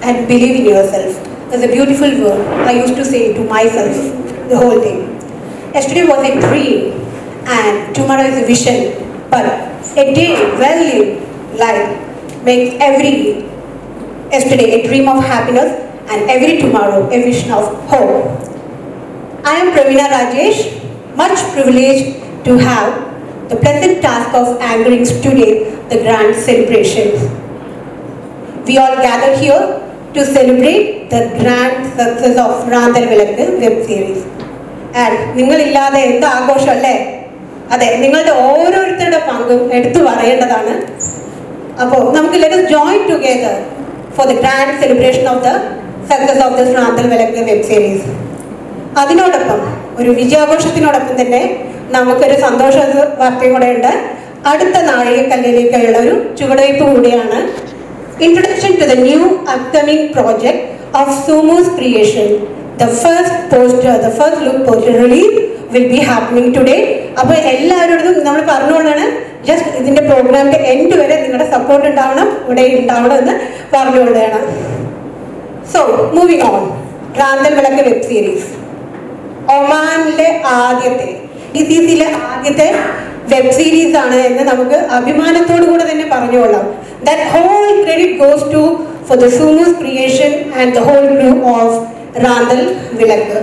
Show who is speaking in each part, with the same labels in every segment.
Speaker 1: and believe in yourself is a beautiful word I used to say to myself the whole day. Yesterday was a dream and tomorrow is a vision, but a day well lived life makes every yesterday a dream of happiness and every tomorrow a vision of hope. I am Pravina Rajesh, much privileged to have the pleasant task of anchoring today the grand celebration. We all gather here to celebrate the grand success of Ranthal Vilakku web series. And ningalillade endu aaghosham alle ade ningalude oരോരുത്തരുടെ പങ്കും എടുത്തു പറയേണ്ടതാണ്. അപ്പോൾ നമുക്ക് let us join together for the grand celebration of the success of this Ranthal Vilakku web series. അതിനോടൊപ്പം ഒരു വിജയാഘോഷത്തിനോടൊപ്പം തന്നെ നമുക്കൊരു സന്തോഷ വാർത്തയും കൂടെ ഉണ്ട്. അടുത്ത നാഴികക്കല്ലിലേക്കുള്ള ഒരു ചുവടുവയ്പ് കൂടിയാണ്. Introduction to the new upcoming project of Sumu's creation. The first look poster release will be happening today. അപ്പോൾ എല്ലാവരോടും നമ്മൾ പറഞ്ഞുകൊണ്ടാണ് ജസ്റ്റ് ഇതിൻ്റെ പ്രോഗ്രാമിൻ്റെ എൻഡ് വരെ നിങ്ങളുടെ സപ്പോർട്ട് ഉണ്ടാവണം, ഇവിടെ ഉണ്ടാവണം എന്ന് പറഞ്ഞുകൊണ്ടാണ്. സോ മൂവിങ് ഓൺ, റാന്തൽ വിളക്ക് വെബ് സീരീസ് ഒമാനിലെ ആദ്യത്തെ GCCയിലെ ആദ്യത്തെ വെബ് സീരീസ് ആണ് എന്ന് നമുക്ക് അഭിമാനത്തോടു കൂടെ തന്നെ പറഞ്ഞുകൊള്ളാം. That whole credit goes to for the Sumu's creation and the whole crew of Ranthal Vilakku.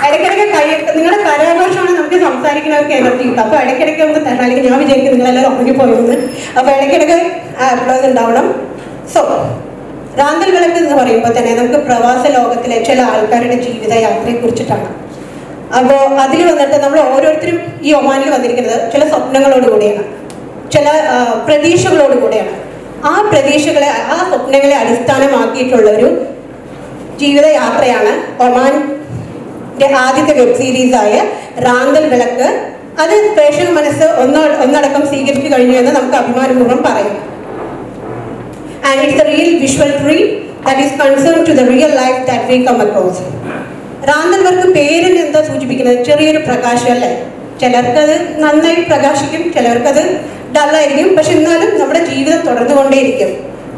Speaker 1: ഇടയ്ക്കിടയ്ക്ക് നിങ്ങളുടെ കലാഘോഷമാണ് നമുക്ക് സംസാരിക്കുന്നവർക്ക് എനർജി കിട്ടും. അപ്പോൾ ഇടയ്ക്കിടയ്ക്ക് നമുക്ക് തരണം, അല്ലെങ്കിൽ ഞാൻ വിചാരിക്കും നിങ്ങളെല്ലാവരും ഉറങ്ങിപ്പോയെന്ന്. അപ്പോൾ ഇടയ്ക്കിടയ്ക്ക് അപ്ലോസ് ഉണ്ടാവണം. സോ റാന്തൽ വിളക്ക് എന്ന് പറയുമ്പോൾ തന്നെ നമുക്ക് പ്രവാസ ലോകത്തിലെ ചില ആൾക്കാരുടെ ജീവിതയാത്രയെ കുറിച്ചിട്ടാണ്. അപ്പോൾ അതിൽ വന്നിട്ട് നമ്മൾ ഓരോരുത്തരും ഈ ഒമാനിൽ വന്നിരിക്കുന്നത് ചില സ്വപ്നങ്ങളോടുകൂടിയാണ്, ചില പ്രതീക്ഷകളോടുകൂടിയാണ്. ആ പ്രതീക്ഷകളെ, ആ സ്വപ്നങ്ങളെ അടിസ്ഥാനമാക്കിയിട്ടുള്ളൊരു ജീവിതയാത്രയാണ് ഒമാൻ്റെ ആദ്യത്തെ വെബ് സീരീസായ റാന്തൽ വിളക്ക്. അത് പ്രേക്ഷക മനസ്സ് ഒന്നടക്കം സ്വീകരിച്ചു കഴിഞ്ഞു എന്ന് നമുക്ക് അഭിമാനപൂർവ്വം പറയാം. And it's a real visual treat that is concerned to the real life that we come across. റാന്തൽ വിളക്ക് പേരിന് എന്താ സൂചിപ്പിക്കുന്നത്? ചെറിയൊരു പ്രകാശം അല്ലേ? ചിലർക്കത് നന്നായി പ്രകാശിക്കും, ചിലർക്കത് ഡല്ലായിരിക്കും. പക്ഷെ എന്നാലും നമ്മുടെ ജീവിതം തുടർന്നുകൊണ്ടേയിരിക്കും.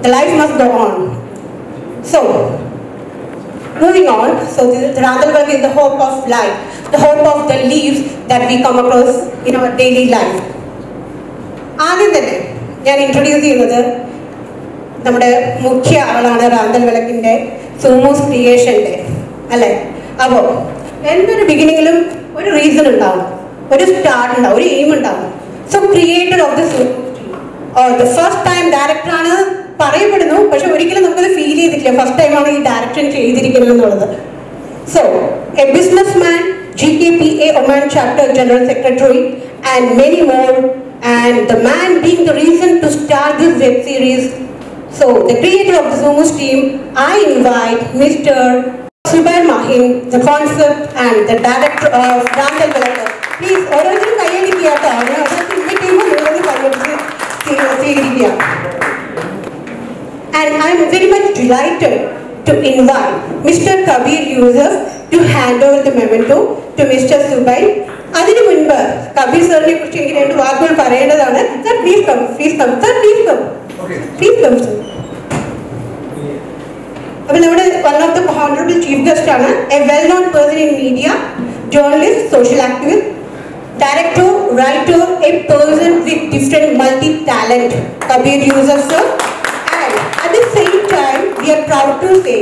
Speaker 1: The life must go on. So, moving on, so the Ranthal Vilakku is the hope of life, the hope of the leaves that we come across in our daily life. ആദ്യം തന്നെ ഞാൻ ഇൻട്രൊഡ്യൂസ് ചെയ്യുന്നത് നമ്മുടെ മുഖ്യ ആളാണ് റാന്തൽ വിളക്കിൻ്റെ സൂമൂസ് ക്രിയേഷൻ്റെ അല്ലേ. അപ്പോൾ എന്തൊരു ബിഗിനിങ്ങിലും ഒരു റീസൺ ഉണ്ടാവും, ഒരു സ്റ്റാർട്ട് ഉണ്ടാവും, ഒരു എയിം ഉണ്ടാവും. So creator of the the first time ഡയറക്ടറാണ് പറയപ്പെടുന്നു, പക്ഷെ ഒരിക്കലും നമുക്കത് ഫീൽ ചെയ്തിട്ടില്ല ഫസ്റ്റ് ടൈമാണ് ഈ ഡയറക്ഷൻ ചെയ്തിരിക്കുന്നത് എന്നുള്ളത്. So A business man, GKPA Oman Chapter General Secretary and many more, and the man being the reason to start this web series. So the creator of the Sumu's team, I invite Mr. Subair Mahim, the concept and the director of Ranthal Vilakku. Please, ഓരോരുത്തരും കൈയടിക്കുക കേട്ടോ. And I am very much delighted to invite Mr. Kabir Yusuf to hand over the memento to Mr. Subair. അതിനു മുൻപ് കബീർ സാറിനെ കുറിച്ച് എനിക്ക് രണ്ട് വാക്കുകൾ പറയേണ്ടതാണ്. Sir, please come. Sir, please come. Please come, sir. അപ്പോൾ നമ്മുടെ one of the honorable chief guest ആണ് a well-known person in media, journalist, social activist, director, writer, a person with different multi-talent, Kabir Yusuf sir. And at the same time, we are proud to say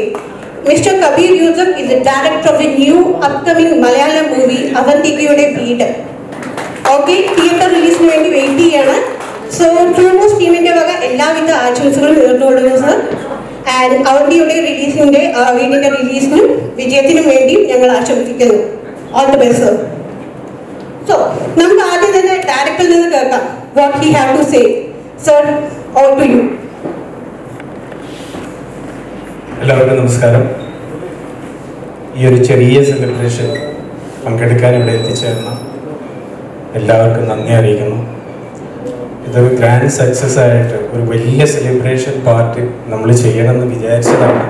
Speaker 1: Mr. Kabir Yusuf is the director of a new upcoming Malayalam movie, Avantikiyude Veed. Okay, theater release nu vendi wait cheyana. So Sumu's team inde vaga ellavitha ആശംസകളും നേർന്നുകൊള്ളുന്നു sir. And അവന്തിയുടെ റിലീസിൻ്റെ വീടിൻ്റെ റിലീസിനും വിജയത്തിനും വേണ്ടി ഞങ്ങൾ ആശംസിക്കുന്നു. All the best sir. So നമുക്ക് ആദ്യം തന്നെ ഡയറക്ടറിൽ നിന്ന് കേൾക്കാം what he have to say. Sir, all to you.
Speaker 2: എല്ലാവർക്കും നമസ്കാരം. ഈ ഒരു ചെറിയ സെലിബ്രേഷൻ പങ്കെടുക്കാൻ ഇവിടെ എത്തിച്ചേർന്ന എല്ലാവർക്കും നന്ദി അറിയിക്കുന്നു. ഇതൊരു ഗ്രാൻഡ് സക്സസ് ആയിട്ട് ഒരു വലിയ സെലിബ്രേഷൻ പാർട്ടി നമ്മൾ ചെയ്യണമെന്ന് വിചാരിച്ചതാണ്.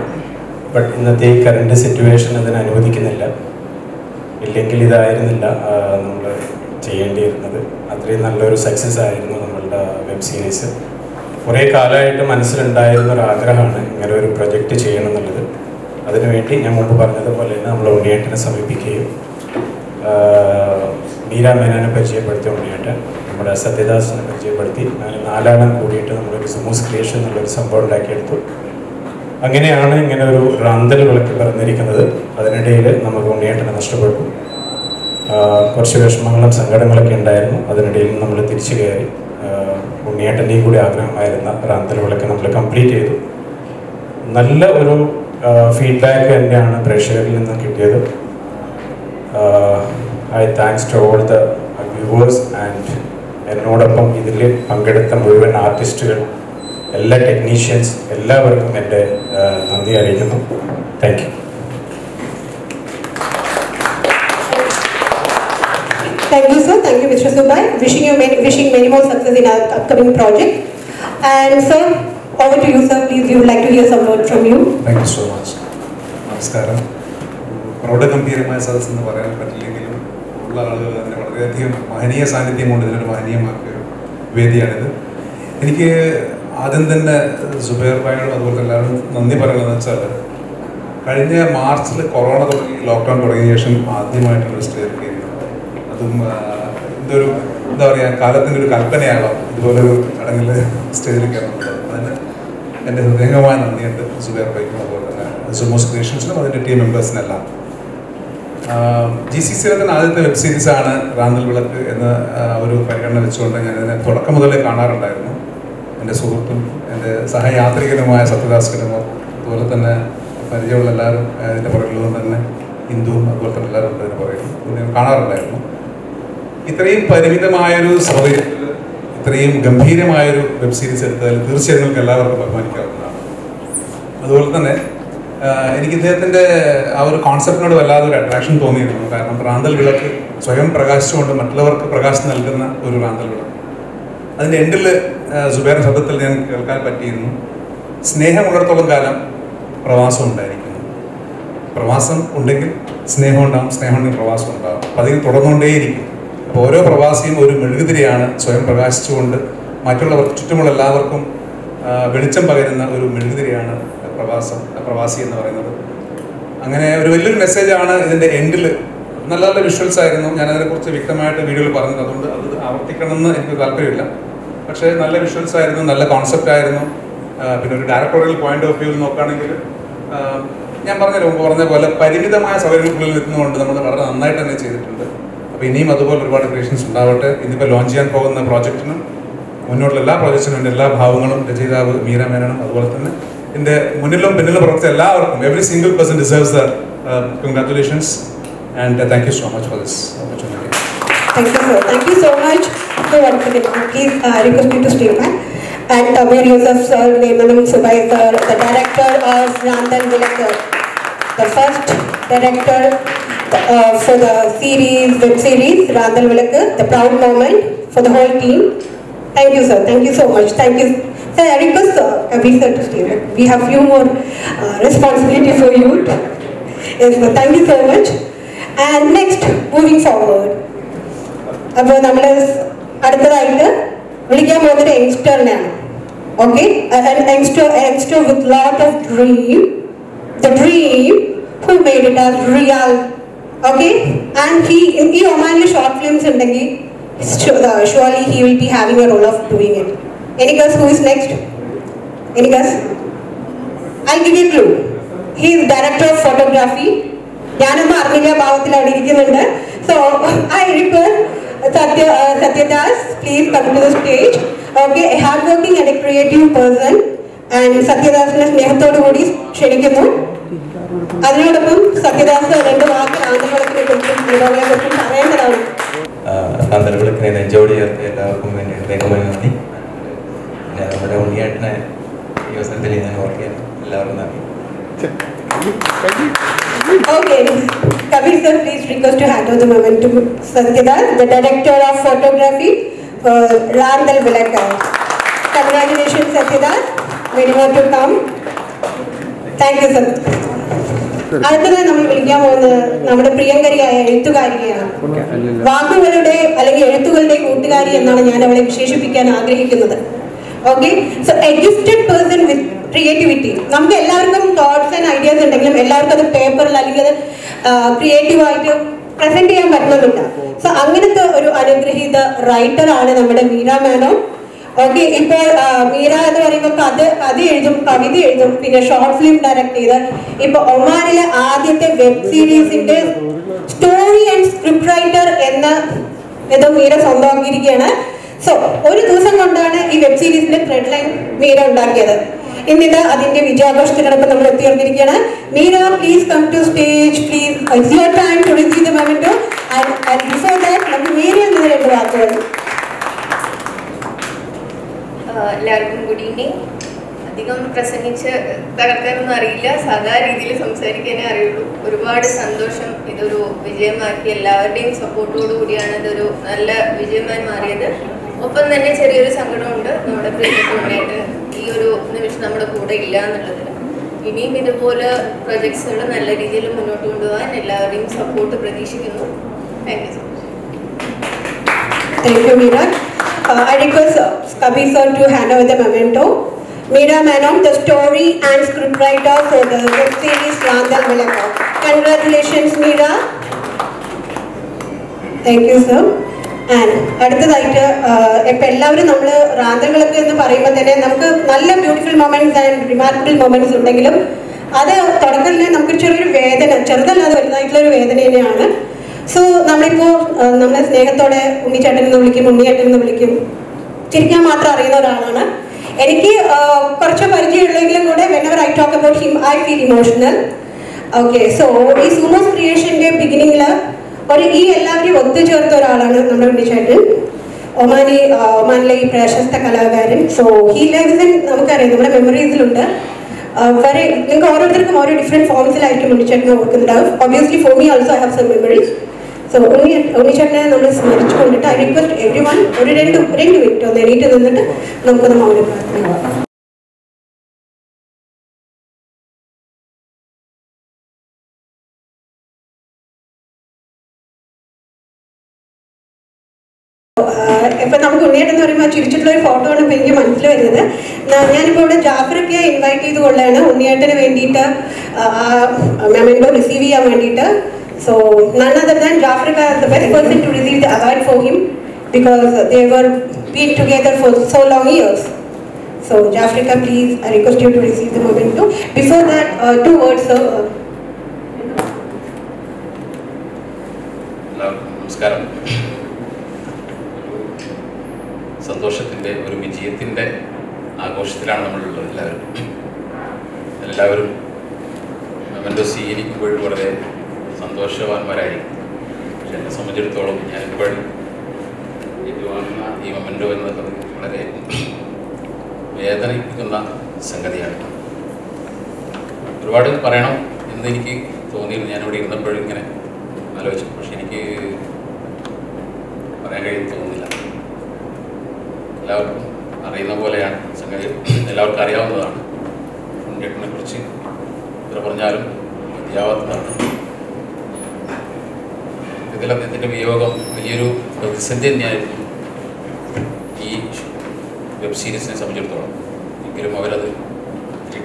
Speaker 2: ബട്ട് ഇന്നത്തെ ഈ കറണ്ട് സിറ്റുവേഷൻ അതിന് അനുവദിക്കുന്നില്ല. ഇല്ലെങ്കിൽ ഇതായിരുന്നില്ല നമ്മൾ ചെയ്യേണ്ടിയിരുന്നത്. അത്രയും നല്ലൊരു സക്സസ് ആയിരുന്നു നമ്മളുടെ വെബ് സീരീസ്. കുറേ കാലമായിട്ട് മനസ്സിലുണ്ടായിരുന്ന ഒരു ആഗ്രഹമാണ് ഇങ്ങനെ ഒരു പ്രൊജക്റ്റ് ചെയ്യണം എന്നുള്ളത്. അതിനുവേണ്ടി ഞാൻ മുമ്പ് പറഞ്ഞതുപോലെ തന്നെ നമ്മൾ ഉണ്ണിയേട്ടനെ സമീപിക്കുകയും മീര മേനോനെ പരിചയപ്പെടുത്തിയ ഉണ്ണിയേട്ടൻ, നമ്മുടെ സത്യദാസിനെ പരിചയപ്പെടുത്തി, അങ്ങനെ 4 ആളും കൂടിയിട്ട് നമ്മളൊരു സുമൂസ് ക്രിയേഷൻ എന്നുള്ളൊരു സംഭവം ഉണ്ടാക്കിയെടുത്തു. അങ്ങനെയാണ് ഇങ്ങനെ ഒരു റാന്തൽ വിളക്ക് പറഞ്ഞിരിക്കുന്നത്. അതിനിടയിൽ നമുക്ക് ഉണ്ണിയേട്ടനെ നഷ്ടപ്പെട്ടു. കുറച്ച് വിഷമങ്ങളും സങ്കടങ്ങളൊക്കെ ഉണ്ടായിരുന്നു. അതിനിടയിൽ നമ്മൾ തിരിച്ചു കയറി ഉണ്ണിയേട്ടൻ്റെയും കൂടി ആഗ്രഹമായിരുന്ന റാന്തൽ വിളക്ക് നമ്മൾ കംപ്ലീറ്റ് ചെയ്തു. നല്ല ഒരു ഫീഡ്ബാക്ക് തന്നെയാണ് പ്രേക്ഷകരിൽ നിന്ന് കിട്ടിയത്. I thanks to all the viewers and എന്നോടൊപ്പം ഇതിൽ പങ്കെടുത്ത മുഴുവൻ ആർട്ടിസ്റ്റുകൾ, എല്ലാ ടെക്നീഷ്യൻസ്, എല്ലാവർക്കും എൻ്റെ നന്ദി അറിയിക്കുന്നു. Thank you.
Speaker 1: Thank you, sir. Thank you, Mr. Subai. Wishing many more success in our upcoming project. And sir, over to you, sir. Please, we would like to hear some words from you.
Speaker 3: Thank you so much. നമസ്കാരം. പ്രൗഢഗംഭീരമായ സദസ്സ് എന്ന് പറയാൻ പറ്റില്ലെങ്കിലും ഉള്ള ആളുകൾ തന്നെ വളരെയധികം മഹനീയ സാന്നിധ്യം കൊണ്ട് ഇതിനൊരു മഹനീയമാക്കിയ വേദിയാണിത്. എനിക്ക് ആദ്യം തന്നെ സുബൈർ ഭായിയോടും അതുപോലെ എല്ലാവരും നന്ദി പറയുന്നതെന്ന് വെച്ചാൽ, കഴിഞ്ഞ മാർച്ചിൽ കൊറോണ തുടങ്ങി, ലോക്ക്ഡൗൺ തുടങ്ങിയ ശേഷം ആദ്യമായിട്ടുള്ള സ്റ്റേജ് കയറിയത്. അതും ഇതൊരു എന്താ പറയുക, കാലത്തിൻ്റെ ഒരു കൽപ്പനയാകാം ഇതുപോലൊരു ചടങ്ങിൽ സ്റ്റേജിൽ കയറുന്നത്. അതിന് എൻ്റെ ഹൃദയംഗമായ നന്ദിയുണ്ട് സുബൈർ ഭായിക്കും അതുപോലെ തന്നെ സുമൂസ് ക്രിയേഷൻസിനും അതിൻ്റെ ടീം മെമ്പേഴ്സിനെല്ലാം. GCCയിലെ തന്നെ ആദ്യത്തെ വെബ് സീരീസാണ് റാന്തൽ വിളക്ക് എന്ന ഒരു പരിഗണന വെച്ചുകൊണ്ട് ഞാനിതിനെ തുടക്കം മുതലേ കാണാറുണ്ടായിരുന്നു. എൻ്റെ സുഹൃത്തും എൻ്റെ സഹയാത്രികനുമായ സത്യദാസ് കരുമർ, അതുപോലെ തന്നെ പരിചയമുള്ള എല്ലാവരും ഇതിൻ്റെ പുറകിലുള്ളത് തന്നെ ഹിന്ദുവും അതുപോലെ തന്നെ എല്ലാവരും ഉണ്ട് ഇതിന് പറയുന്നു. ഞാൻ കാണാറുണ്ടായിരുന്നു. ഇത്രയും പരിമിതമായൊരു സൗകര്യത്തിൽ ഇത്രയും ഗംഭീരമായൊരു വെബ് സീരീസ് എടുത്തതിൽ തീർച്ചയായും നിങ്ങൾക്ക് എല്ലാവർക്കും ബഹുമാനിക്കാവുന്നതാണ്. അതുപോലെ തന്നെ എനിക്ക് ഇദ്ദേഹത്തിൻ്റെ ആ ഒരു കോൺസെപ്റ്റിനോട് വല്ലാതെ ഒരു അട്രാക്ഷൻ തോന്നിയിരുന്നു. കാരണം റാന്തൽ വിളക്ക് സ്വയം പ്രകാശിച്ചുകൊണ്ട് മറ്റുള്ളവർക്ക് പ്രകാശം നൽകുന്ന ഒരു റാന്തൽ വിളക്ക്. അതിൻ്റെ എൻഡിൽ സുബൈറിൻ്റെ ശബ്ദത്തിൽ ഞാൻ കേൾക്കാൻ പറ്റിയിരുന്നു, സ്നേഹമുള്ളിടത്തോളം കാലം പ്രവാസം ഉണ്ടായിരിക്കുന്നു. പ്രവാസം ഉണ്ടെങ്കിൽ സ്നേഹം ഉണ്ടാകും, സ്നേഹം ഉണ്ടെങ്കിൽ പ്രവാസം ഉണ്ടാകും. അപ്പം അതിൽ തുടർന്നുകൊണ്ടേയിരിക്കും. അപ്പോൾ ഓരോ പ്രവാസിയും ഒരു മെഴുകുതിരിയാണ്, സ്വയം പ്രകാശിച്ചുകൊണ്ട് മറ്റുള്ളവർക്ക് ചുറ്റുമുള്ള എല്ലാവർക്കും വെളിച്ചം പകരുന്ന ഒരു മെഴുകുതിരിയാണ് പ്രവാസി എന്ന് പറയുന്നത്. അങ്ങനെ ഒരു വലിയൊരു മെസ്സേജാണ് ഇതിൻ്റെ എൻഡിൽ. നല്ല നല്ല വിഷ്വൽസ് ആയിരുന്നു. ഞാനതിനെക്കുറിച്ച് വ്യക്തമായിട്ട് വീഡിയോയിൽ പറഞ്ഞത്, അതുകൊണ്ട് അത് ആവർത്തിക്കണമെന്ന് എനിക്ക് താല്പര്യമില്ല. പക്ഷേ നല്ല വിഷ്വൽസ് ആയിരുന്നു, നല്ല കോൺസെപ്റ്റ് ആയിരുന്നു. പിന്നെ ഒരു ഡയറക്ടോറിയൽ പോയിന്റ് ഓഫ് വ്യൂവിൽ നോക്കുകയാണെങ്കിൽ ഞാൻ പറഞ്ഞ പോലെ പരിമിതമായ സൗകര്യങ്ങൾക്കുള്ളിൽ നിന്നുകൊണ്ട് നമ്മൾ വളരെ നന്നായിട്ട് തന്നെ ചെയ്തിട്ടുണ്ട്. അപ്പോൾ ഇനിയും അതുപോലെ ഒരുപാട് ക്രിയേഷൻസ് ഉണ്ടാവട്ടെ. ഇന്നിപ്പോൾ ലോഞ്ച് ചെയ്യാൻ പോകുന്ന പ്രോജക്റ്റിനും മുന്നോട്ടുള്ള എല്ലാ പ്രോജക്റ്റിനും എൻ്റെ എല്ലാ ഭാവങ്ങളും രചയിതാവ് മീര മേനോനും അതുപോലെ തന്നെ എൻ്റെ മുന്നിലും പിന്നിലും പ്രവർത്തിച്ച എല്ലാവർക്കും, every single person deserves the congratulations and thank you so much for this opportunity.
Speaker 1: Thank you, sir. Thank you so much. So, please request you to stay back. And Amir Yusuf sir, Nemanam Subai sir, the director of Ravandal Vilakku, the first director for the web series Ravandal Vilakku, the proud moment for the whole team. Thank you, sir. Thank you so much. Thank you. Sir, I request Abhi sir to stay back. We have few more responsibility for you. Yes, sir. Thank you so much. And next, moving forward. അപ്പോൾ നമ്മൾ അടുത്തതായിട്ട് വിളിക്കാൻ പോകുന്നൊരു യങ്സ്റ്ററിനെയാണ്. Okay, youngster with lot of dream, the dream who made it as real. Okay, and ഈ ഒമാനിൽ short films ഉണ്ടെങ്കിൽ surely he will be having a role of doing it. Any guess who is next? Any guess? I'll give you a clue. He is director of photography. ഞാനൊന്നും അറിഞ്ഞില്ല, ഭാവത്തിൽ അവിടെ ഇരിക്കുന്നുണ്ട്. So I request Satyadas, please come to the stage. Okay, a hardworking and a creative person. And Satyadasനെ സ്നേഹത്തോടു കൂടി ക്ഷണിക്കുന്നു. അതിനോടൊപ്പം സത്യദാസ് 2 വാക്ക് ആന്തരികത്തിനെ കുറിച്ചും പറയേണ്ടതാണ്.
Speaker 4: ആന്തരികത്തിനെ നെഞ്ചോടി ചേർത്ത് എല്ലാവർക്കും വേണ്ടി ഹൃദയമായി നന്ദി. നമ്മുടെ ഉണ്ണിയേട്ടനെ ഈ അവസരത്തിൽ ഞാൻ ഓർക്കാൻ എല്ലാവർക്കും നന്ദി.
Speaker 1: Okay, Kabir sir, please request to hand over the moment to Satyadas, the director of photography for Ravandal Vilakku. Congratulations, Satyadas. Very much to come. Thank you, sir. അടുത്തത് നമ്മൾ വിളിക്കാൻ പോകുന്നത് നമ്മുടെ പ്രിയങ്കരിയായ എഴുത്തുകാരിയാണ്. വാക്കുകളുടെ അല്ലെങ്കിൽ എഴുത്തുകളുടെ കൂട്ടുകാരി എന്നാണ് ഞാൻ അവളെ വിശേഷിപ്പിക്കാൻ ആഗ്രഹിക്കുന്നത്. Okay. So educated person with creativity. നമുക്ക് എല്ലാവർക്കും തോട്ട്സ് ആൻഡ് ഐഡിയാസ് ഉണ്ടെങ്കിലും എല്ലാവർക്കും അത് പേപ്പറിൽ അല്ലെങ്കിൽ അത് ക്രിയേറ്റീവായിട്ട് പ്രസന്റ് ചെയ്യാൻ പറ്റുന്നില്ല. സോ അങ്ങനത്തെ ഒരു അനുഗ്രഹീത റൈറ്റർ ആണ് നമ്മുടെ മീര മേനോൻ. ഓക്കെ. ഇപ്പോൾ മീര എന്ന് പറയുമ്പോൾ കഥ എഴുതും, കവിത എഴുതും, പിന്നെ ഷോർട്ട് ഫിലിം ഡയറക്ട് ചെയ്ത് ഇപ്പൊ ഒമാനിലെ ആദ്യത്തെ വെബ് സീരീസിന്റെ സ്റ്റോറി ആൻഡ് സ്ക്രിപ്റ്റ് റൈറ്റർ എന്ന ഇത് മീര സ്വന്തമാക്കിയിരിക്കുകയാണ്. സോ ഒരു ദിവസം കൊണ്ടാണ് ഈ വെബ് സീരീസിന്റെ ത്രെഡ് ലൈൻ മീര ഉണ്ടാക്കിയത്. ഇന്നിത് അതിന്റെ വിജയാഘോഷത്തിനൊപ്പം നമ്മൾ എത്തിയിരിക്കുകയാണ്. Meera, please come to stage please. It's your time to receive the memento. And before that നമുക്ക് മീരയിൽ നിന്ന് രണ്ട് വാക്കുകൾ.
Speaker 5: എല്ലാവർക്കും ഗുഡ് ഈവനിങ്. അധികം പ്രസംഗിച്ച് തകർക്കാനൊന്നും അറിയില്ല, സാധാ രീതിയിൽ സംസാരിക്കാനേ അറിയുള്ളൂ. ഒരുപാട് സന്തോഷം. ഇതൊരു വിജയമാക്കി എല്ലാവരുടെയും സപ്പോർട്ടോടു കൂടിയാണ് ഇതൊരു നല്ല വിജയമായി മാറിയത്. ഒപ്പം തന്നെ ചെറിയൊരു സങ്കടമുണ്ട്, നമ്മുടെ പ്രിയപ്പെട്ടവരായിട്ട് ഈ ഒരു നിമിഷം നമ്മുടെ കൂടെ ഇല്ല എന്നുള്ളതിൽ. ഇനിയും ഇതുപോലെ പ്രൊജക്ട്സുകൾ നല്ല രീതിയിൽ മുന്നോട്ട് കൊണ്ടുപോകാൻ എല്ലാവരുടെയും സപ്പോർട്ട് പ്രതീക്ഷിക്കുന്നു. Thank you so much.
Speaker 1: Thank you, Meera. I request Kabir sir to hand over the memento. Meera Menon, the story and scriptwriter for the web series Randal Vilakku. Congratulations, Meera. Thank you, sir. And അടുത്തതായിട്ട് ഇപ്പം എല്ലാവരും നമ്മൾ റാന്തൽ വിളക്ക് എന്ന് പറയുമ്പോൾ തന്നെ നമുക്ക് നല്ല beautiful moments and remarkable moments ഉണ്ടെങ്കിലും അത് തുടക്കത്തിൽ നമുക്ക് ചെറിയൊരു വേദന, ചെറുതല്ലാതെ വലുതായിട്ടുള്ളൊരു വേദന തന്നെയാണ്. സോ നമ്മളിപ്പോൾ നമ്മളെ സ്നേഹത്തോടെ ഉണ്ണിച്ചേട്ടൻ എന്ന് വിളിക്കും, ഉണ്ണിയേട്ടൻ എന്ന് വിളിക്കും, ചിരിക്കാൻ മാത്രം അറിയുന്ന ഒരാളാണ്. എനിക്ക് കുറച്ച് പരിചയമുള്ളെങ്കിലും കൂടെ whenever I talk about him I feel emotional. Okay. So ഈ സുമോസ് ക്രിയേഷൻ്റെ ബിഗിനിങ്ങിൽ ഈ എല്ലാവരെയും ഒത്തുചേർത്ത ഒരാളാണ് നമ്മുടെ ഉണ്ണിച്ചേട്ടൻ. ഒമാനിലെ ഈ പ്രശസ്ത കലാകാരൻ. സോ ഹി ലൈവ്സ് ഇൻ, നമുക്കറിയാം, നമ്മുടെ മെമ്മറീസിലുണ്ട്. നിങ്ങൾക്ക് ഓരോരുത്തർക്കും ഓരോ ഡിഫറെൻറ്റ് ഫോംസിലായിരിക്കും ഉണ്ണിച്ചേട്ടനെ ഓർക്കുന്നുണ്ടാവും. Obviously for me also I have some memories. So ഉണ്ണിച്ചേട്ടനെ നമ്മൾ സ്മരിച്ചു കൊണ്ടിട്ട് ഐ റിക്വസ്റ്റ് എവ്രി വൺ ഒരു രണ്ട് മിനിറ്റ് ഒന്ന് എണീറ്റ് നിന്നിട്ട് നമുക്കൊന്ന് മൗന പ്രാർത്ഥന പോകാം. ഇപ്പം നമുക്ക് ഉണ്ണിയേട്ടൻ എന്ന് പറയുമ്പോൾ ചിരിച്ചിട്ടുള്ള ഒരു ഫോട്ടോ ആണ് ഇപ്പം എനിക്ക് മനസ്സിൽ വരുന്നത്. ഞാനിപ്പോൾ ഇവിടെ ജാഫ്രിക്കയെ ഇൻവൈറ്റ് ചെയ്ത് കൊള്ളാണ് ഉണ്ണിയേട്ടന് വേണ്ടിയിട്ട് മെമൻറ്റോ റിസീവ് ചെയ്യാൻ വേണ്ടിയിട്ട്. So none other than Jafrika is the best person to receive the award for him because they were been together for so long years. So Jafrika, please, I request you to receive the memento. Before that, two words, sir.
Speaker 6: നമസ്കാരം. സന്തോഷത്തിൻ്റെ ഒരു വിജയത്തിൻ്റെ ആഘോഷത്തിലാണ് നമ്മളുള്ളത്. എല്ലാവരും memento സ്വീകരിക്കുമ്പോഴും വളരെ സന്തോഷവാന്മാരായി. പക്ഷെ എന്നെ സംബന്ധിച്ചിടത്തോളം ഞാനിപ്പോഴും ഏറ്റുവാങ്ങുന്ന ഈ മെമൻറ്റോ എന്നുള്ളത് വളരെ വേദനിപ്പിക്കുന്ന സംഗതിയാണ്. ഒരുപാട് പറയണം എന്നെനിക്ക് തോന്നിയിരുന്നു. ഞാനിവിടെ ഇരുന്നപ്പോഴും ഇങ്ങനെ ആലോചിച്ചു, പക്ഷെ എനിക്ക് പറയാൻ കഴിയുമെന്ന് തോന്നുന്നില്ല. എല്ലാവർക്കും അറിയുന്ന പോലെയാണ് സംഗതി, എല്ലാവർക്കും അറിയാവുന്നതാണ്. ഉണ്ണിയേട്ടനെ കുറിച്ച് എത്ര പറഞ്ഞാലും മതിയാവാത്തതാണ്. ഇതിൽ അദ്ദേഹത്തിൻ്റെ വിയോഗം വലിയൊരു പ്രതിസന്ധി തന്നെയായിരുന്നു ഈ വെബ് സീരീസിനെ സംബന്ധിച്ചിടത്തോളം. എങ്കിലും അവരത്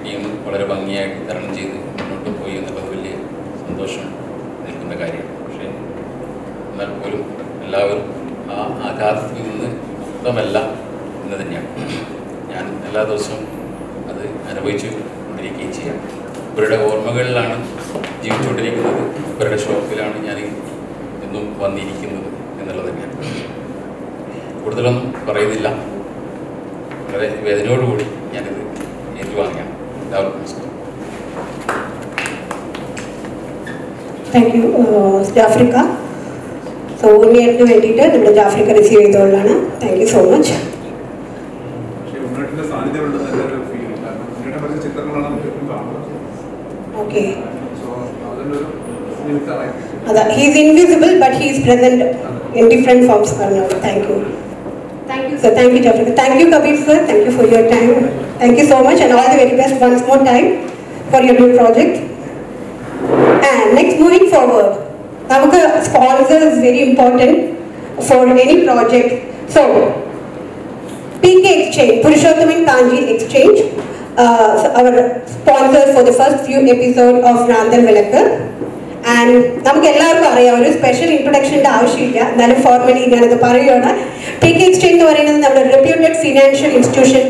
Speaker 6: ടീം വളരെ ഭംഗിയായിട്ട് തരണം ചെയ്ത് മുന്നോട്ട് പോയി എന്നുള്ളത് വലിയ സന്തോഷം നിൽക്കുന്ന കാര്യമാണ്. പക്ഷേ എന്നാൽ പോലും എല്ലാവരും ആ ആഘാതത്തിൽ നിന്ന് മുക്തമല്ല എന്ന് തന്നെയാണ്. ഞാൻ എല്ലാ ദിവസവും അത് അനുഭവിച്ചു കൊണ്ടിരിക്കുകയും ചെയ്യാം. ഇവരുടെ ഓർമ്മകളിലാണ് ജീവിച്ചുകൊണ്ടിരിക്കുന്നത്, ഇവരുടെ ഷോപ്പിലാണ് ഞാൻ എന്നും വന്നിരിക്കുന്നത് എന്നുള്ളത് തന്നെയാണ്. കൂടുതലൊന്നും പറയുന്നില്ല. വളരെ വേദനയോടുകൂടി ഞാനിത് ഏറ്റുവാങ്ങിയാണ്. എല്ലാവർക്കും നമസ്കാരം.
Speaker 1: താങ്ക് യു ജാഫ്രിക്ക. സോ ഉണ്ണിയേട്ടന് വേണ്ടിയിട്ട് നമ്മുടെ ജാഫ്രിക്ക റിസീവ് ചെയ്തോളാണ്. Thank you so much. Okay. he is invisible but he is present in different forms. Thank you. Thank you, sir. Thank you, Jafrika. Thank you, Kabir, sir. Thank you for your time. Thank you so much and all the very best once more time for your new project. And next, moving forward, namukku sponsor is very important for any project. So PK Exchange, Purushothaman Kanji Exchange, our sponsor for the first few episodes of Randal Velakku. And നമുക്ക് എല്ലാവർക്കും അറിയാം ഒരു special ഇൻട്രൊഡക്ഷൻ്റെ ആവശ്യമില്ല, എന്നാലും formally ഞാനത് പറയുകയാണ്. PK Exchange എന്ന് പറയുന്നത് നമ്മുടെ reputed financial institution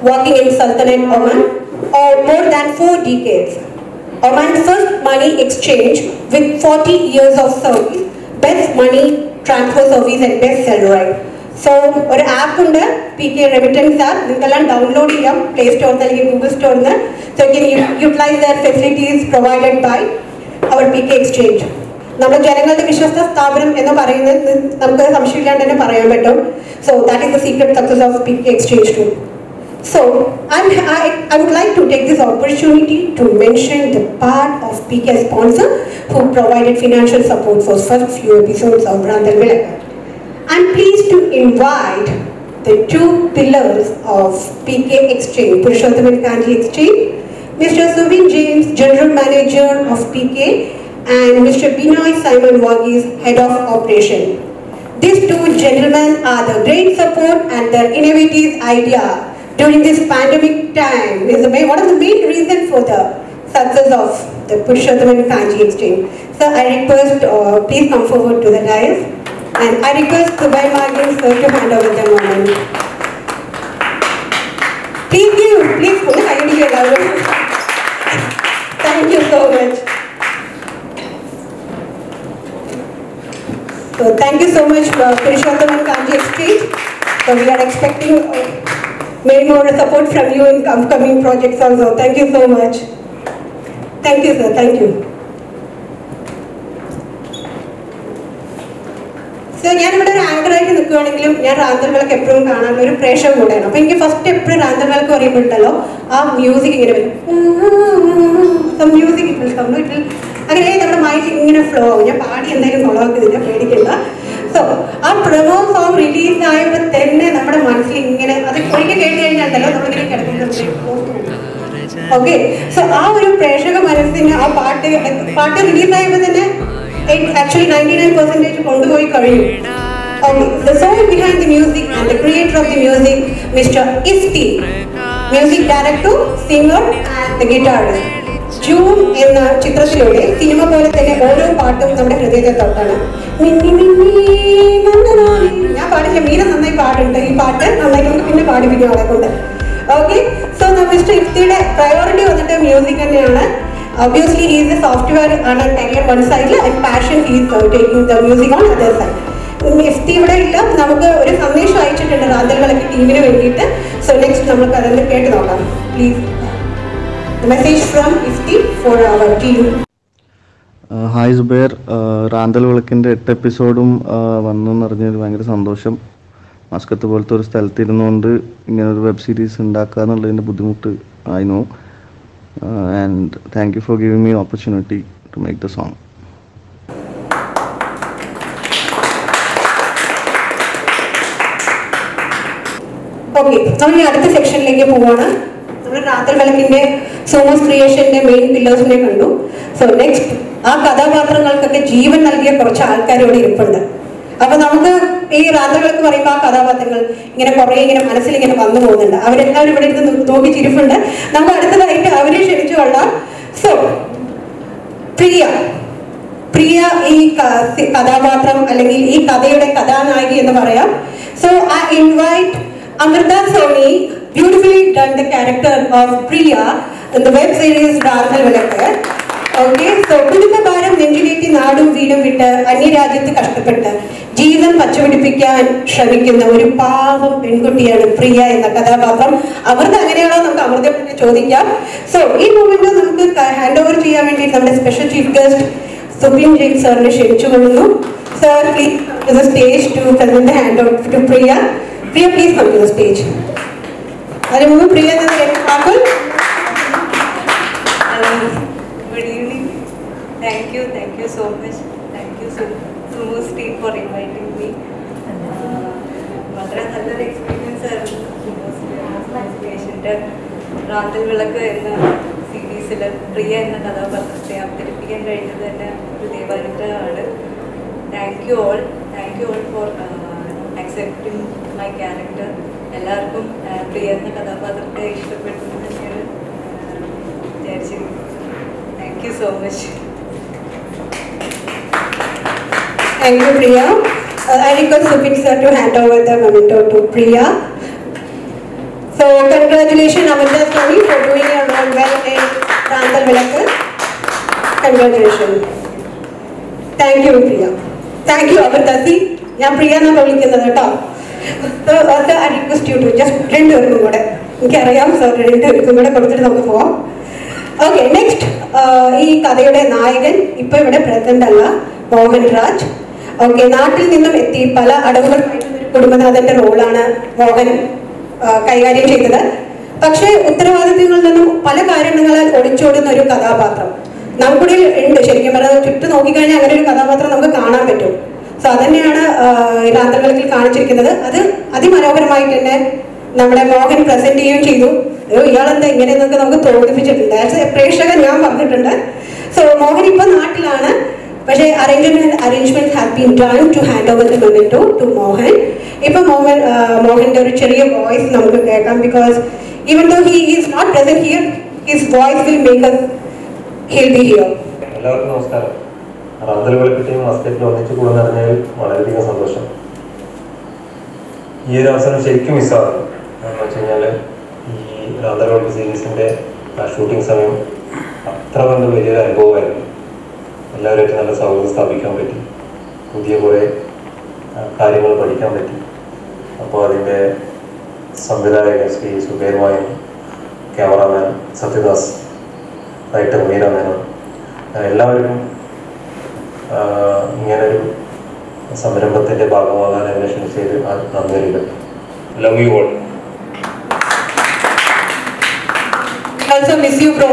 Speaker 1: working in സൽത്തനറ്റ് Oman or more than 4 decades. Oman's first money exchange with 40 years of service, best money transfer service and best seller rate. So ഒരു app ഉണ്ട്, PK Remittance app. നിങ്ങൾക്കെല്ലാം download ചെയ്യാം play സ്റ്റോറിൽ അല്ലെങ്കിൽ Google സ്റ്റോറിൽ നിന്ന്. So you can utilize their facilities provided by our PK Exchange. നമ്മുടെ ജനങ്ങളുടെ വിശ്വസ്ത സ്ഥാപനം എന്ന് പറയുന്നത് നമുക്ക് സംശയമില്ലാണ്ട് തന്നെ പറയാൻ പറ്റും. So that is the secret success of PK Exchange too. So I would like to take this opportunity to mention the part of PK sponsor who provided financial support for first few episodes of Randal Velakku. I'm pleased to invite the two pillars of PK Exchange, Purushothaman Kanji Exchange, Mr. Subin James, General Manager of PK, and Mr. Binoy Simon Wagis, Head of Operation. These two gentlemen are the great support and their innovative idea during this pandemic time is one of the main reasons for the success of the Purushothaman Kanji Exchange. So I request, please come forward to the dais, and I request Subay Margin sir to hand over the moment. Please give, please put the idea down. Thank you so much. So thank you so much for Purushothaman Kanji Exchange. So we are expecting many more support from you in upcoming projects also. Thank you so much. Thank you, sir. Thank you. So ഞാനിവിടെ ഒരു ആങ്കറായിട്ട് നിൽക്കുകയാണെങ്കിലും ഞാൻ റാന്തൽ വിളക്ക് എപ്പോഴും കാണാനുള്ള ഒരു പ്രേക്ഷക കൂടെയാണ്. അപ്പോൾ എനിക്ക് ഫസ്റ്റ് എപ്പോഴും റാന്തൽ വിളക്ക് പറയുമ്പോഴുണ്ടല്ലോ ആ മ്യൂസിക് ഇങ്ങനെ വരും, മ്യൂസിക് ഇട്ടിൽ അങ്ങനെ നമ്മുടെ മൈൻഡ് ഇങ്ങനെ ഫ്ലോ ആവും. ഞാൻ പാടി എന്തായാലും കൊളവാക്കുന്നില്ല, പേടിക്കണ്ട. സോ ആ പ്രമോ സോങ് റിലീസ് ആയപ്പോൾ തന്നെ നമ്മുടെ മനസ്സിൽ ഇങ്ങനെ അത് ഒരിക്കൽ കേട്ട് കഴിഞ്ഞാണ്ടല്ലോ നമ്മളിങ്ങനെ കിടക്കുന്നത്. ഓക്കെ, സോ ആ ഒരു പ്രേക്ഷക മനസ്സിന് ആ പാട്ട് റിലീസായപ്പോൾ തന്നെ actually 99% കൊണ്ടുപോയി കഴിഞ്ഞു. Okay, the soul behind the music and the creator of the music, Mr. Ifti, music director, singer and the guitarist. June എന്ന ചിത്രത്തിലൂടെ സിനിമ പോലെ തന്നെ ഓരോ പാട്ടും നമ്മുടെ ഹൃദയത്തെ തൊട്ടാണ്. ഞാൻ പാടില്ല, മീന നന്നായി പാടുണ്ട്. ഈ പാട്ട് നന്നായി നമുക്ക് പിന്നെ പാടിപ്പിക്കും അവളെ കൊണ്ട്. ഓക്കെ, സോ മിസ്റ്റർ ഇഫ്തിയുടെ പ്രയോറിറ്റി വന്നിട്ട് മ്യൂസിക് തന്നെയാണ്. Obviously, he is a software career one side and passion he is taking the music on other side. Ifti ഇവിടെ ഇല്ല, നമുക്ക് ഒരു സന്ദേശം അയച്ചിട്ടുണ്ട് റാന്തൽ വിളക്ക് ടീമിന് വേണ്ടിയിട്ട്. സോ നെക്സ്റ്റ് നമുക്ക് അതൊന്ന് കേട്ട് നോക്കാം. Please, the message from Ifti for our team.
Speaker 7: Hi Zubair, റാന്തൽ വിളക്കിൻ്റെ 8 എപ്പിസോഡും വന്നു എന്നറിഞ്ഞതിൽ ഭയങ്കര സന്തോഷം. മസ്കത്ത് പോലത്തെ ഒരു സ്ഥലത്തിരുന്നുകൊണ്ട് ഇങ്ങനൊരു വെബ് സീരീസ് ഉണ്ടാക്കുക എന്നുള്ളതിൻ്റെ ബുദ്ധിമുട്ട് ആയിരുന്നു. And thank you for giving me an opportunity to make the song.
Speaker 1: Okay, നമ്മൾ അടുത്ത സെക്ഷനിലേക്ക് പോവാണ്. നമ്മൾ റാന്തൽ വിളക്കിന്റെ സോമോസ് ക്രിയേഷന്റെ മെയിൻ പില്ലേഴ്സിനെ കണ്ടു. സോ നെക്സ്റ്റ് ആ കഥാപാത്രങ്ങൾക്കൊക്കെ ജീവൻ നൽകിയ കുറച്ച് ആൾക്കാരോട് ഇരിപ്പുണ്ട്. അപ്പൊ നമുക്ക് ഈ റാന്തൽ വിളക്ക് പറയുമ്പോൾ ആ കഥാപാത്രങ്ങൾ ഇങ്ങനെ കുറെ ഇങ്ങനെ മനസ്സിൽ ഇങ്ങനെ വന്നു പോകുന്നുണ്ട്. അവരെല്ലാവരും ഇവിടെ ഇരുന്ന് നോക്കി ചിരിപ്പുണ്ട്. നമുക്ക് അടുത്തതായിട്ട് അവരെ ക്ഷണിച്ചു കൊള്ളാം. സോ പ്രിയ ഈ കഥാപാത്രം അല്ലെങ്കിൽ ഈ കഥയുടെ കഥാനായിക എന്ന് പറയാം. So I invite Amrutha Soni, beautifully done the character of Priya in the web series Ranthal Vilakku. Okay, so കുടുംബഭാരം നെഞ്ചിലേറ്റി നാടും വീടും വിട്ട് അന്യരാജ്യത്ത് കഷ്ടപ്പെട്ട് ജീവിതം പച്ചപിടിപ്പിക്കാൻ ശ്രമിക്കുന്ന ഒരു പാവം പെൺകുട്ടിയാണ് പ്രിയ എന്ന കഥാപാത്രം. അമൃത അങ്ങനെയാണോ? നമുക്ക് അമൃതയെ ചോദിക്കാം. സോ ഈ മൂമെന്റ് നമുക്ക് ഹാൻഡ് ഓവർ ചെയ്യാൻ വേണ്ടി നമ്മുടെ special chief guest Subin James സാറിനെ ക്ഷണിച്ചുകൊള്ളുന്നു. Sir, please to the stage to present the hand over to Priya. Priya, please come to the stage. അതിന് മുമ്പ് പ്രിയ വാക്കുകൾ.
Speaker 8: Good evening. Thank you so much. Thank you Sumo's team for inviting me. വളരെ നല്ലൊരു experience ആയിരുന്നു ക്രിയേഷൻ്റെ റാന്തൽ വിളക്ക് എന്ന സീരീസിൽ പ്രിയ എന്ന കഥാപാത്രത്തെ അവതരിപ്പിക്കാൻ കഴിഞ്ഞത് തന്നെ ഒരു ദൈവാനുഗ്രഹമാണ്. Thank you all for accepting my character. എല്ലാവർക്കും പ്രിയ എന്ന കഥാപാത്രത്തെ ഇഷ്ടപ്പെട്ടു എന്ന് തന്നെയാണ് വിചാരിച്ചിരിക്കുന്നത്. Thank you so much.
Speaker 1: Thank you, Priya. I request Supit sir to hand over the memento to Priya. So, congratulations, Amita Swami, for doing your role well in Randal Vilakku. Congratulations. Thank you, Priya. Thank you, Amita. See, ഞാൻ പ്രിയ എന്നാണ് വിളിക്കുന്നത് കേട്ടോ. So, also I request you to just രണ്ടുപേർക്കും കൂടെ, എനിക്കറിയാം sir, രണ്ടുപേർക്കും കൂടെ കൊടുത്തിട്ട് നമുക്ക് പോവാം. ഓക്കെ, നെക്സ്റ്റ് ഈ കഥയുടെ നായകൻ ഇപ്പൊ ഇവിടെ പ്രസന്റ് അല്ല, മോഹൻ രാജ്. ഓക്കെ, നാട്ടിൽ നിന്നും എത്തി പല അടവുകൾ കുടുംബനാഥന്റെ റോളാണ് മോഹൻ കൈകാര്യം ചെയ്തത്. പക്ഷേ ഉത്തരവാദിത്തങ്ങളിൽ നിന്നും പല കാരണങ്ങളാൽ ഒളിച്ചോടുന്ന ഒരു കഥാപാത്രം നമുക്കിടെ ഉണ്ട്. ശരിക്കും പറഞ്ഞാൽ ചുറ്റും നോക്കിക്കഴിഞ്ഞാൽ അങ്ങനെ ഒരു കഥാപാത്രം നമുക്ക് കാണാൻ പറ്റും. സോ അതന്നെയാണ് രാന്തൽ വിളക്കിൽ കാണിച്ചിരിക്കുന്നത്. അത് അതിമനോഹരമായിട്ട് തന്നെ നമ്മുടെ മോഹൻ പ്രസന്റ് ചെയ്യുകയും ചെയ്തു. ഇയാളെന്താ ഇങ്ങനെയെന്നൊക്കെ നമുക്ക് തോന്നിപ്പിച്ചിട്ടുണ്ട്. ആസ് എ പ്രേക്ഷകൻ ഞാൻ പറഞ്ഞിട്ടുണ്ട്. സോ മോഹൻ ഇപ്പൊ നാട്ടിലാണ്, പക്ഷേ arrangement have been done to hand over the memento to Mohan. ഇപ്പൊ മോഹന്റെ ഒരു ചെറിയ വോയിസ് നമുക്ക് കേൾക്കാം. Because even though he is not present here, his voice will make us he'll be here.
Speaker 9: എല്ലാവർക്കും നമസ്കാരം. റാന്തൽ വിളക്കിന്റെയും മസ്കറ്റിലും ഒന്നിച്ചു കൂടുന്ന അറിഞ്ഞാൽ വളരെയധികം സന്തോഷം. ഈ ഒരു അവസരം ശരിക്കും മിസ്സാകും. എന്ന് വെച്ച് കഴിഞ്ഞാൽ ഈ റാന്തൽ വിളക്ക് സീരീസിന്റെ ഷൂട്ടിംഗ് സമയം അത്ര കണ്ട് വലിയൊരു അനുഭവമായിരുന്നു. എല്ലാവരുമായിട്ട് നല്ല സൗഹൃദം സ്ഥാപിക്കാൻ പറ്റി, പുതിയ കുറേ കാര്യങ്ങൾ പഠിക്കാൻ പറ്റി. അപ്പോൾ അതിൻ്റെ സംവിധായകൻ ശ്രീ സുബേറുമായും ക്യാമറാമാൻ സത്യദാസ്, റൈറ്റർ മീര മേനോൻ, എല്ലാവരും ഇങ്ങനൊരു സംരംഭത്തിൻ്റെ ഭാഗമാകാൻ എന്നെ ക്ഷണിച്ചത് നന്ദിയുണ്ട്. Love you all.
Speaker 1: Also miss you, bro.